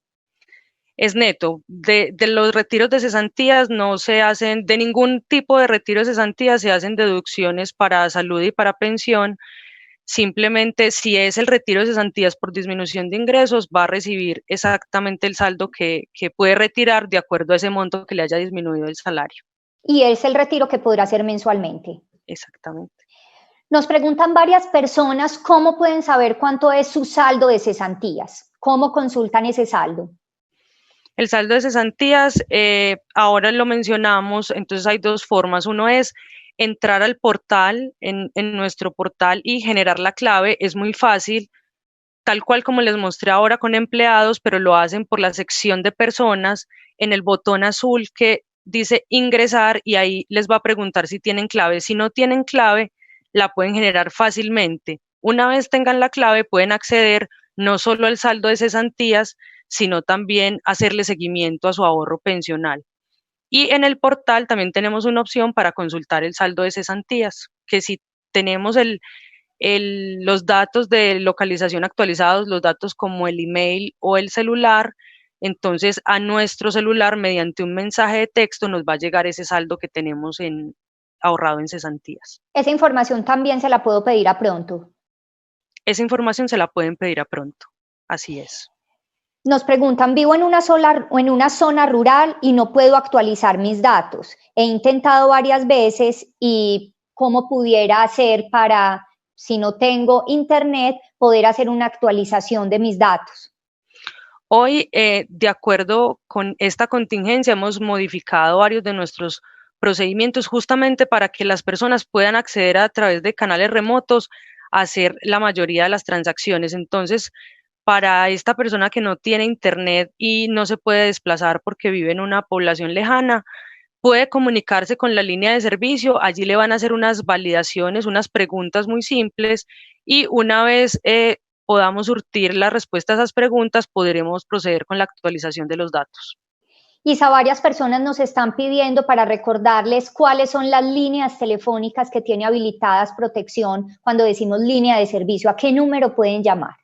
Es neto. De los retiros de cesantías no se hacen, de ningún tipo de retiro de cesantías se hacen deducciones para salud y para pensión. Simplemente, si es el retiro de cesantías por disminución de ingresos, va a recibir exactamente el saldo que puede retirar de acuerdo a ese monto que le haya disminuido el salario. Y es el retiro que podrá hacer mensualmente. Exactamente. Nos preguntan varias personas cómo pueden saber cuánto es su saldo de cesantías. ¿Cómo consultan ese saldo? El saldo de cesantías, ahora lo mencionamos, entonces hay dos formas. Uno es entrar al portal, en nuestro portal y generar la clave. Es muy fácil, tal cual como les mostré ahora con empleados, pero lo hacen por la sección de personas en el botón azul que dice ingresar y ahí les va a preguntar si tienen clave. Si no tienen clave, la pueden generar fácilmente. Una vez tengan la clave, pueden acceder no solo al saldo de cesantías, sino también hacerle seguimiento a su ahorro pensional. Y en el portal también tenemos una opción para consultar el saldo de cesantías, que si tenemos los datos de localización actualizados, los datos como el email o el celular, entonces a nuestro celular mediante un mensaje de texto nos va a llegar ese saldo que tenemos ahorrado en cesantías. Esa información también se la puedo pedir a pronto. Esa información se la pueden pedir a pronto, así es. Nos preguntan, vivo en una zona rural y no puedo actualizar mis datos. He intentado varias veces y cómo pudiera hacer para, si no tengo internet, poder hacer una actualización de mis datos. Hoy, de acuerdo con esta contingencia, hemos modificado varios de nuestros procedimientos justamente para que las personas puedan acceder a través de canales remotos a hacer la mayoría de las transacciones. Entonces, para esta persona que no tiene internet y no se puede desplazar porque vive en una población lejana, puede comunicarse con la línea de servicio. Allí le van a hacer unas validaciones, unas preguntas muy simples y una vez podamos surtir la respuesta a esas preguntas, podremos proceder con la actualización de los datos. Isa, varias personas nos están pidiendo para recordarles cuáles son las líneas telefónicas que tiene habilitadas Protección cuando decimos línea de servicio. ¿A qué número pueden llamar?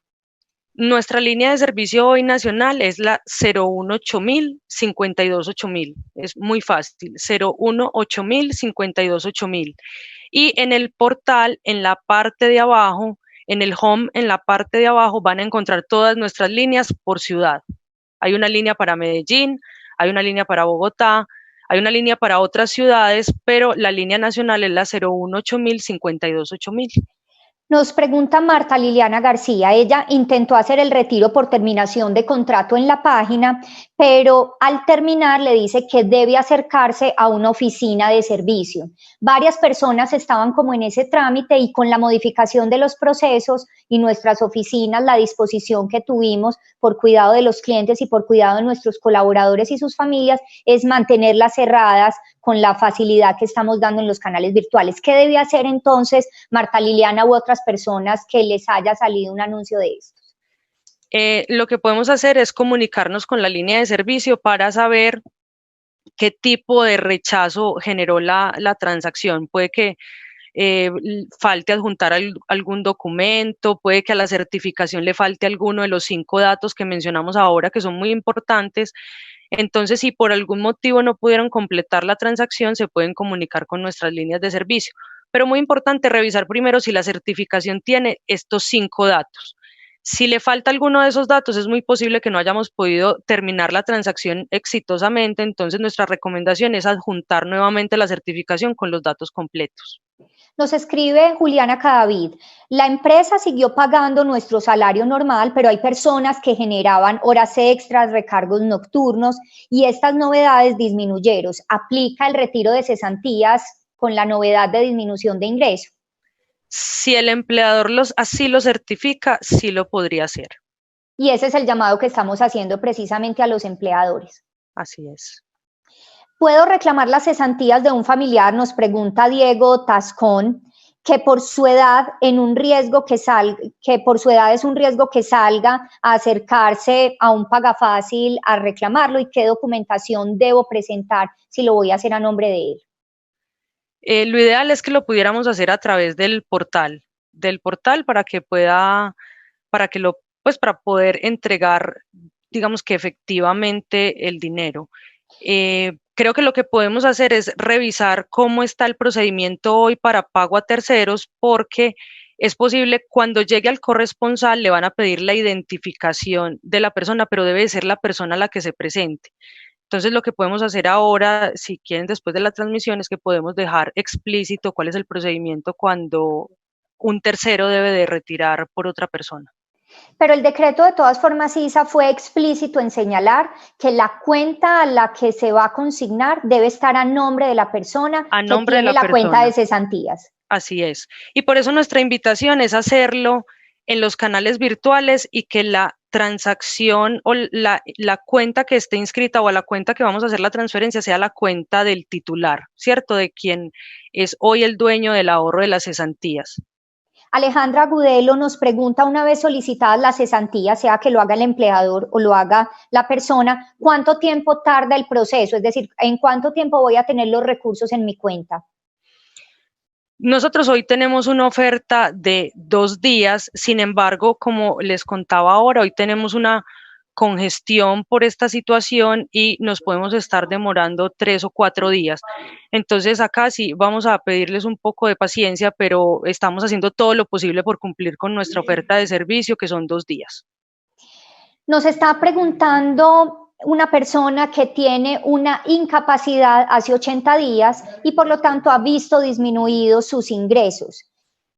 Nuestra línea de servicio hoy nacional es la 018.000 528.000. Es muy fácil, 018.000 528.000. Y en el portal, en la parte de abajo, en el home, en la parte de abajo, van a encontrar todas nuestras líneas por ciudad. Hay una línea para Medellín, hay una línea para Bogotá, hay una línea para otras ciudades, pero la línea nacional es la 018.000 528.000. Nos pregunta Marta Liliana García, ella intentó hacer el retiro por terminación de contrato en la página, pero al terminar le dice que debe acercarse a una oficina de servicio. Varias personas estaban como en ese trámite y con la modificación de los procesos y nuestras oficinas, la disposición que tuvimos por cuidado de los clientes y por cuidado de nuestros colaboradores y sus familias es mantenerlas cerradas con la facilidad que estamos dando en los canales virtuales. ¿Qué debe hacer entonces Marta Liliana u otras personas que les haya salido un anuncio de esto? Lo que podemos hacer es comunicarnos con la línea de servicio para saber qué tipo de rechazo generó la transacción. Puede que falte adjuntar algún documento, puede que a la certificación le falte alguno de los 5 datos que mencionamos ahora, que son muy importantes. Entonces, si por algún motivo no pudieron completar la transacción, se pueden comunicar con nuestras líneas de servicio. Pero muy importante revisar primero si la certificación tiene estos 5 datos. Si le falta alguno de esos datos, es muy posible que no hayamos podido terminar la transacción exitosamente. Entonces, nuestra recomendación es adjuntar nuevamente la certificación con los datos completos. Nos escribe Juliana Cadavid, la empresa siguió pagando nuestro salario normal, pero hay personas que generaban horas extras, recargos nocturnos y estas novedades disminuyeron. ¿Aplica el retiro de cesantías con la novedad de disminución de ingreso? Si el empleador así lo certifica, sí lo podría hacer. Y ese es el llamado que estamos haciendo precisamente a los empleadores. Así es. ¿Puedo reclamar las cesantías de un familiar? Nos pregunta Diego Tascón, que por su edad es un riesgo que salga a acercarse a un pagafácil a reclamarlo y qué documentación debo presentar si lo voy a hacer a nombre de él. Lo ideal es que lo pudiéramos hacer a través del portal para que para poder entregar, digamos que efectivamente el dinero. Creo que lo que podemos hacer es revisar cómo está el procedimiento hoy para pago a terceros, porque es posible cuando llegue al corresponsal le van a pedir la identificación de la persona, pero debe ser la persona a la que se presente. Entonces, lo que podemos hacer ahora, si quieren, después de la transmisión, es que podemos dejar explícito cuál es el procedimiento cuando un tercero debe de retirar por otra persona. Pero el decreto, de todas formas, Isa, fue explícito en señalar que la cuenta a la que se va a consignar debe estar a nombre de la persona que tiene la cuenta de cesantías. Así es. Y por eso nuestra invitación es hacerlo en los canales virtuales y que la transacción o la cuenta que esté inscrita o a la cuenta que vamos a hacer la transferencia sea la cuenta del titular, ¿cierto? De quien es hoy el dueño del ahorro de las cesantías. Alejandra Gudelo nos pregunta, una vez solicitadas las cesantías, sea que lo haga el empleador o lo haga la persona, ¿cuánto tiempo tarda el proceso? Es decir, ¿en cuánto tiempo voy a tener los recursos en mi cuenta? Nosotros hoy tenemos una oferta de 2 días, sin embargo, como les contaba ahora, hoy tenemos una congestión por esta situación y nos podemos estar demorando 3 o 4 días. Entonces acá sí vamos a pedirles un poco de paciencia, pero estamos haciendo todo lo posible por cumplir con nuestra oferta de servicio, que son 2 días. Nos está preguntando una persona que tiene una incapacidad hace 80 días y por lo tanto ha visto disminuidos sus ingresos.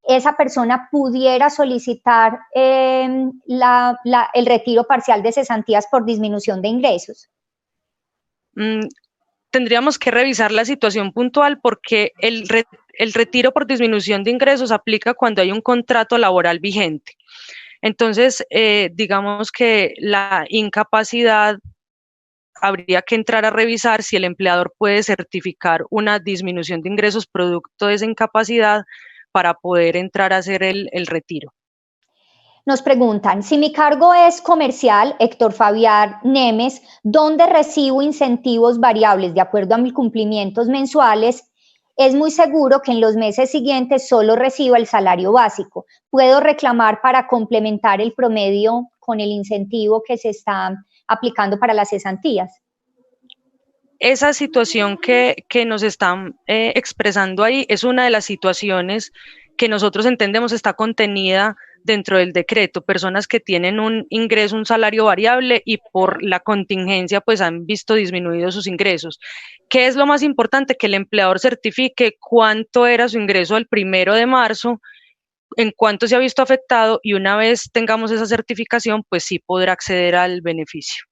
Esa persona pudiera solicitar el retiro parcial de cesantías por disminución de ingresos. Tendríamos que revisar la situación puntual porque el retiro por disminución de ingresos aplica cuando hay un contrato laboral vigente. Entonces, digamos que la incapacidad habría que entrar a revisar si el empleador puede certificar una disminución de ingresos producto de esa incapacidad para poder entrar a hacer el retiro. Nos preguntan, si mi cargo es comercial, Héctor Fabián Nemes, ¿dónde recibo incentivos variables de acuerdo a mis cumplimientos mensuales? Es muy seguro que en los meses siguientes solo reciba el salario básico. ¿Puedo reclamar para complementar el promedio con el incentivo que se está aplicando para las cesantías? Esa situación que nos están expresando ahí es una de las situaciones que nosotros entendemos está contenida dentro del decreto, personas que tienen un ingreso, un salario variable y por la contingencia pues han visto disminuidos sus ingresos. ¿Qué es lo más importante? Que el empleador certifique cuánto era su ingreso el 1 de marzo, en cuánto se ha visto afectado y una vez tengamos esa certificación pues sí podrá acceder al beneficio.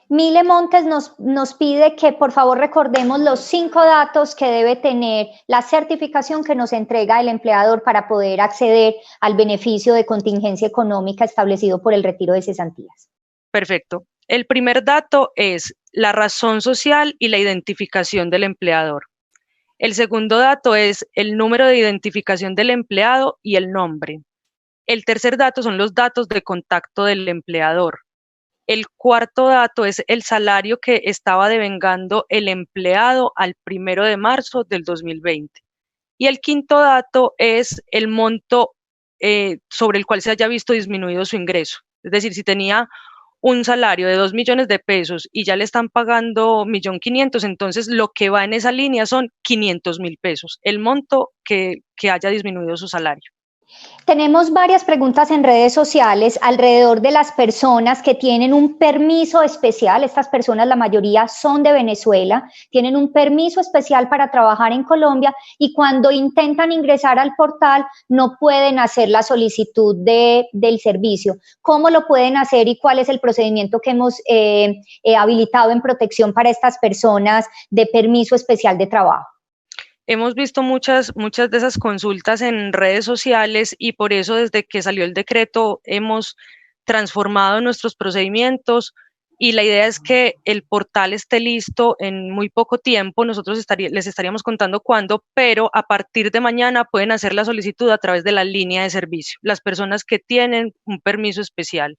Mile Montes nos pide que por favor recordemos los 5 datos que debe tener la certificación que nos entrega el empleador para poder acceder al beneficio de contingencia económica establecido por el retiro de cesantías. Perfecto. El primer dato es la razón social y la identificación del empleador. El segundo dato es el número de identificación del empleado y el nombre. El tercer dato son los datos de contacto del empleador. El cuarto dato es el salario que estaba devengando el empleado al 1 de marzo del 2020. Y el quinto dato es el monto sobre el cual se haya visto disminuido su ingreso. Es decir, si tenía un salario de 2 millones de pesos y ya le están pagando 1.500.000, entonces lo que va en esa línea son 500.000 pesos, el monto que haya disminuido su salario. Tenemos varias preguntas en redes sociales alrededor de las personas que tienen un permiso especial. Estas personas, la mayoría son de Venezuela, tienen un permiso especial para trabajar en Colombia y cuando intentan ingresar al portal no pueden hacer la solicitud del servicio. ¿Cómo lo pueden hacer y cuál es el procedimiento que hemos habilitado en protección para estas personas de permiso especial de trabajo? Hemos visto muchas de esas consultas en redes sociales y por eso desde que salió el decreto hemos transformado nuestros procedimientos y la idea es que el portal esté listo en muy poco tiempo. Nosotros les estaríamos contando cuándo, pero a partir de mañana pueden hacer la solicitud a través de la línea de servicio, las personas que tienen un permiso especial.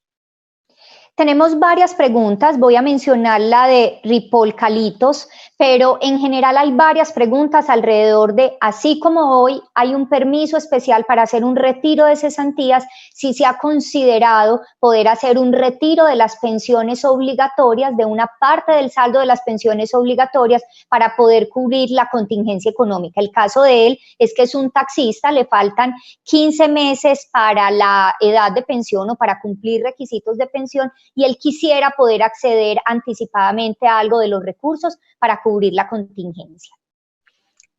Tenemos varias preguntas, voy a mencionar la de Ripoll Calitos, pero en general hay varias preguntas alrededor de, así como hoy hay un permiso especial para hacer un retiro de cesantías, si se ha considerado poder hacer un retiro de las pensiones obligatorias, de una parte del saldo de las pensiones obligatorias para poder cubrir la contingencia económica. El caso de él es que es un taxista, le faltan 15 meses para la edad de pensión o para cumplir requisitos de pensión y él quisiera poder acceder anticipadamente a algo de los recursos para cubrir la contingencia.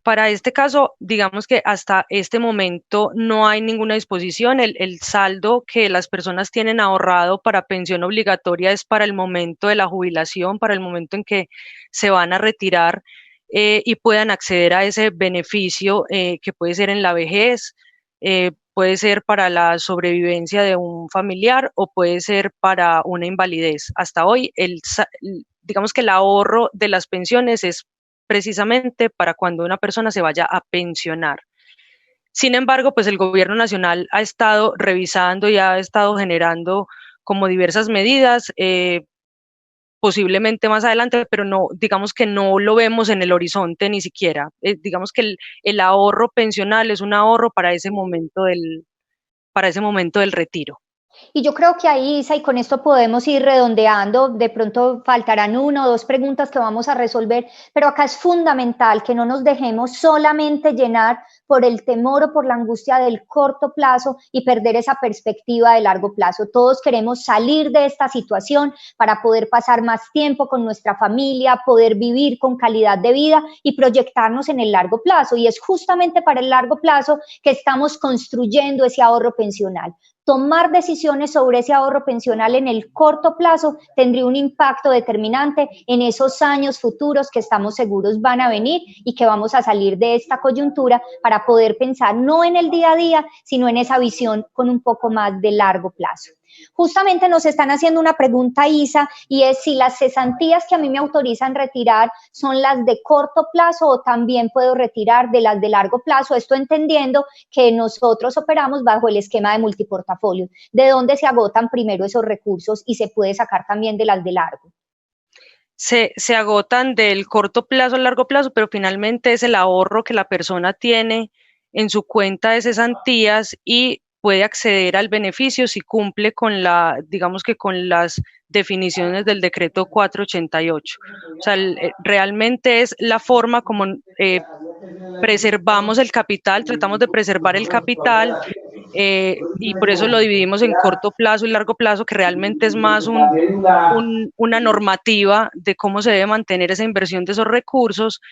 Para este caso, digamos que hasta este momento no hay ninguna disposición. El saldo que las personas tienen ahorrado para pensión obligatoria es para el momento de la jubilación, para el momento en que se van a retirar y puedan acceder a ese beneficio que puede ser en la vejez, puede ser para la sobrevivencia de un familiar o puede ser para una invalidez. Hasta hoy, digamos que el ahorro de las pensiones es precisamente para cuando una persona se vaya a pensionar. Sin embargo, pues el gobierno nacional ha estado revisando y ha estado generando como diversas medidas, posiblemente más adelante, pero no, digamos que no lo vemos en el horizonte ni siquiera. Digamos que el ahorro pensional es un ahorro para ese momento del retiro. Y yo creo que ahí, Isa, y con esto podemos ir redondeando, de pronto faltarán una o dos preguntas que vamos a resolver, pero acá es fundamental que no nos dejemos solamente llenar por el temor o por la angustia del corto plazo y perder esa perspectiva de largo plazo. Todos queremos salir de esta situación para poder pasar más tiempo con nuestra familia, poder vivir con calidad de vida y proyectarnos en el largo plazo. Y es justamente para el largo plazo que estamos construyendo ese ahorro pensional. Tomar decisiones sobre ese ahorro pensional en el corto plazo tendría un impacto determinante en esos años futuros que estamos seguros van a venir y que vamos a salir de esta coyuntura para poder pensar no en el día a día, sino en esa visión con un poco más de largo plazo. Justamente nos están haciendo una pregunta, Isa, y es si las cesantías que a mí me autorizan retirar son las de corto plazo o también puedo retirar de las de largo plazo, esto entendiendo que nosotros operamos bajo el esquema de multiportafolio, de donde se agotan primero esos recursos y se puede sacar también de las de largo. Se agotan del corto plazo al largo plazo, pero finalmente es el ahorro que la persona tiene en su cuenta de cesantías y puede acceder al beneficio si cumple con digamos que con las definiciones del decreto 488. O sea, realmente es la forma como preservamos el capital, tratamos de preservar el capital y por eso lo dividimos en corto plazo y largo plazo, que realmente es más una normativa de cómo se debe mantener esa inversión de esos recursos.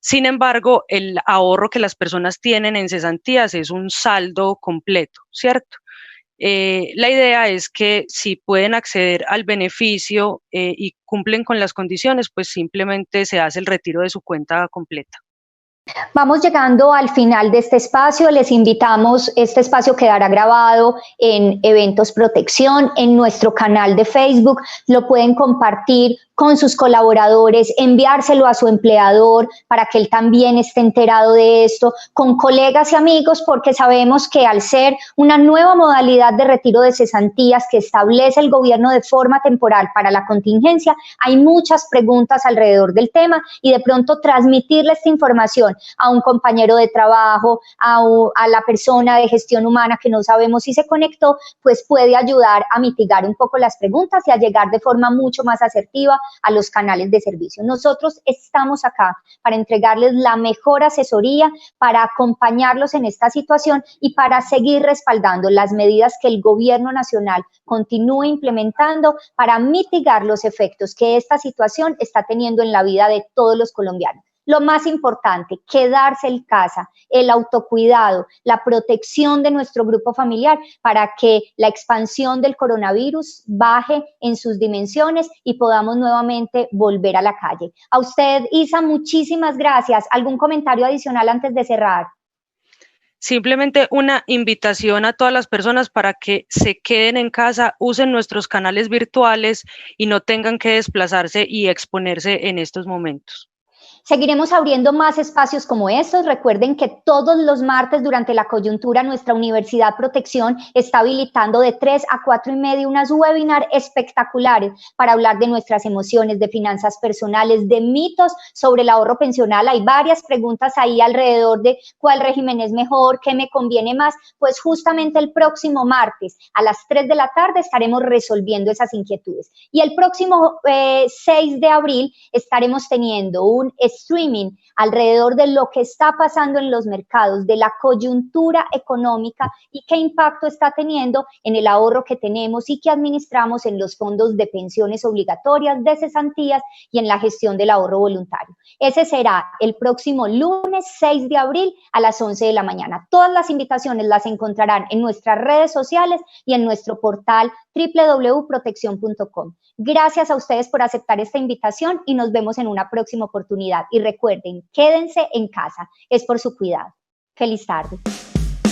Sin embargo, el ahorro que las personas tienen en cesantías es un saldo completo, ¿cierto? La idea es que si pueden acceder al beneficio y cumplen con las condiciones, pues simplemente se hace el retiro de su cuenta completa. Vamos llegando al final de este espacio, les invitamos, este espacio quedará grabado en Eventos Protección, en nuestro canal de Facebook, lo pueden compartir con sus colaboradores, enviárselo a su empleador para que él también esté enterado de esto, con colegas y amigos, porque sabemos que al ser una nueva modalidad de retiro de cesantías que establece el gobierno de forma temporal para la contingencia, hay muchas preguntas alrededor del tema y de pronto transmitirle esta información a un compañero de trabajo, a la persona de gestión humana que no sabemos si se conectó, pues puede ayudar a mitigar un poco las preguntas y a llegar de forma mucho más asertiva a los canales de servicio. Nosotros estamos acá para entregarles la mejor asesoría, para acompañarlos en esta situación y para seguir respaldando las medidas que el gobierno nacional continúe implementando para mitigar los efectos que esta situación está teniendo en la vida de todos los colombianos. Lo más importante, quedarse en casa, el autocuidado, la protección de nuestro grupo familiar para que la expansión del coronavirus baje en sus dimensiones y podamos nuevamente volver a la calle. A usted, Isa, muchísimas gracias. ¿Algún comentario adicional antes de cerrar? Simplemente una invitación a todas las personas para que se queden en casa, usen nuestros canales virtuales y no tengan que desplazarse y exponerse en estos momentos. Seguiremos abriendo más espacios como estos. Recuerden que todos los martes durante la coyuntura nuestra Universidad Protección está habilitando de 3 a 4:30 unas webinar espectaculares para hablar de nuestras emociones, de finanzas personales, de mitos sobre el ahorro pensional. Hay varias preguntas ahí alrededor de cuál régimen es mejor, qué me conviene más. Pues justamente el próximo martes a las 3 de la tarde estaremos resolviendo esas inquietudes. Y el próximo 6 de abril estaremos teniendo un streaming alrededor de lo que está pasando en los mercados, de la coyuntura económica y qué impacto está teniendo en el ahorro que tenemos y que administramos en los fondos de pensiones obligatorias, de cesantías y en la gestión del ahorro voluntario. Ese será el próximo lunes 6 de abril a las 11 de la mañana. Todas las invitaciones las encontrarán en nuestras redes sociales y en nuestro portal www.proteccion.com. Gracias a ustedes por aceptar esta invitación y nos vemos en una próxima oportunidad. Y recuerden, quédense en casa, es por su cuidado. Feliz tarde.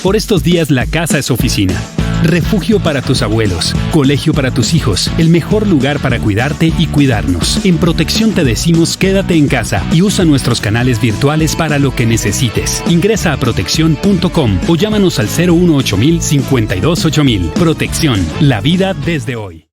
Por estos días la casa es oficina. Refugio para tus abuelos, colegio para tus hijos, el mejor lugar para cuidarte y cuidarnos. En Protección te decimos quédate en casa y usa nuestros canales virtuales para lo que necesites. Ingresa a proteccion.com o llámanos al 018 000 52 8000. Protección, la vida desde hoy.